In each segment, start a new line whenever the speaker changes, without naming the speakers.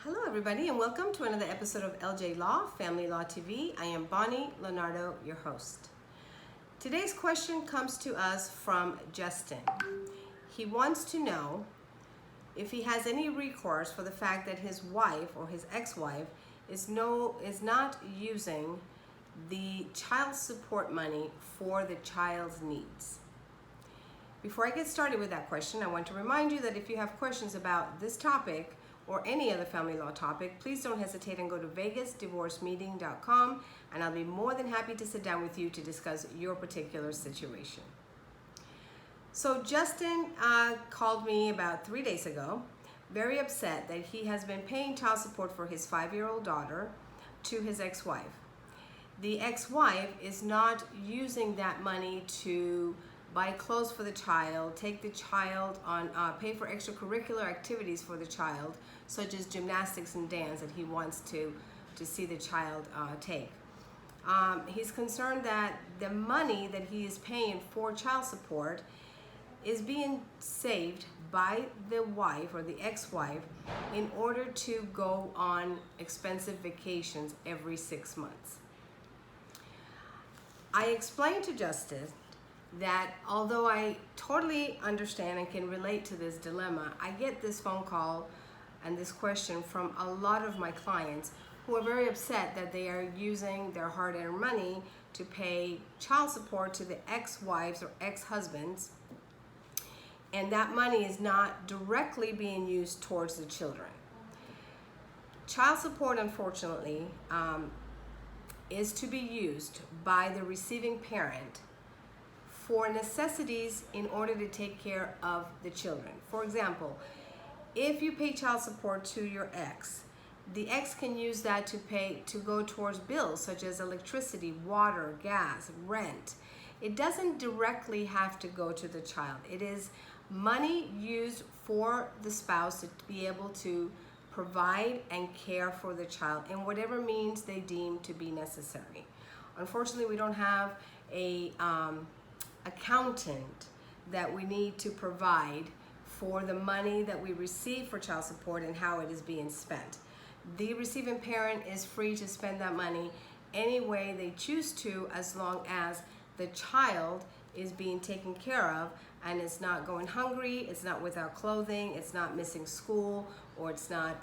Hello everybody and welcome to another episode of LJ Law, Family Law TV. I am Bonnie Leonardo, your host. Today's question comes to us from Justin. He wants to know if he has any recourse for the fact that his wife or his ex-wife is not using the child support money for the child's needs. Before I get started with that question, I want to remind you that if you have questions about this topic or any other family law topic, please don't hesitate and go to vegasdivorcemeeting.com and I'll be more than happy to sit down with you to discuss your particular situation. So Justin called me about 3 days ago, very upset that he has been paying child support for his 5-year-old daughter to his ex-wife. The ex-wife is not using that money to buy clothes for the child, take the child on, pay for extracurricular activities for the child, such as gymnastics and dance that he wants to see the child take. He's concerned that the money that he is paying for child support is being saved by the wife or the ex-wife in order to go on expensive vacations every 6 months. I explained to Justice that although I totally understand and can relate to this dilemma, I get this phone call and this question from a lot of my clients who are very upset that they are using their hard-earned money to pay child support to the ex-wives or ex-husbands, and that money is not directly being used towards the children. Child support, unfortunately, is to be used by the receiving parent for necessities in order to take care of the children. For example, if you pay child support to your ex, the ex can use that to go towards bills such as electricity, water, gas, rent. It doesn't directly have to go to the child. It is money used for the spouse to be able to provide and care for the child in whatever means they deem to be necessary. Unfortunately, we don't have a accountant that we need to provide for the money that we receive for child support and how it is being spent. The receiving parent is free to spend that money any way they choose to, as long as the child is being taken care of and it's not going hungry, it's not without clothing, it's not missing school, or it's not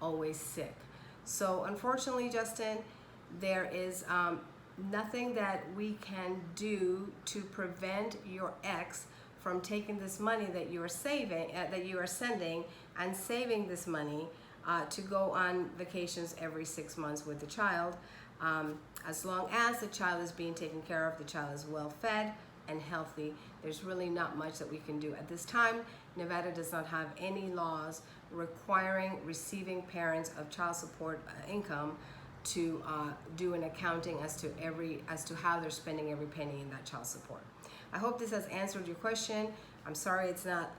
always sick. So unfortunately, Justin, there is nothing that we can do to prevent your ex from taking this money that you are saving, that you are sending, and saving this money to go on vacations every 6 months with the child. As long as the child is being taken care of, the child is well fed and healthy, there's really not much that we can do. At this time, Nevada does not have any laws requiring receiving parents of child support income to do an accounting as to how they're spending every penny in that child support. I hope this has answered your question. I'm sorry it's not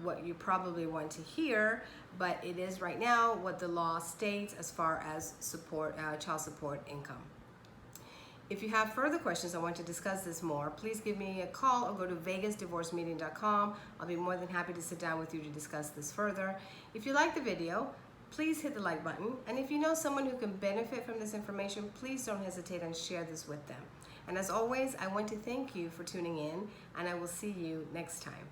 what you probably want to hear, but it is right now what the law states as far as child support income. If you have further questions, I want to discuss this more, please give me a call or go to vegasdivorcemeeting.com. I'll be more than happy to sit down with you to discuss this further. If you like the video, please hit the like button. And if you know someone who can benefit from this information, please don't hesitate and share this with them. And as always, I want to thank you for tuning in, and I will see you next time.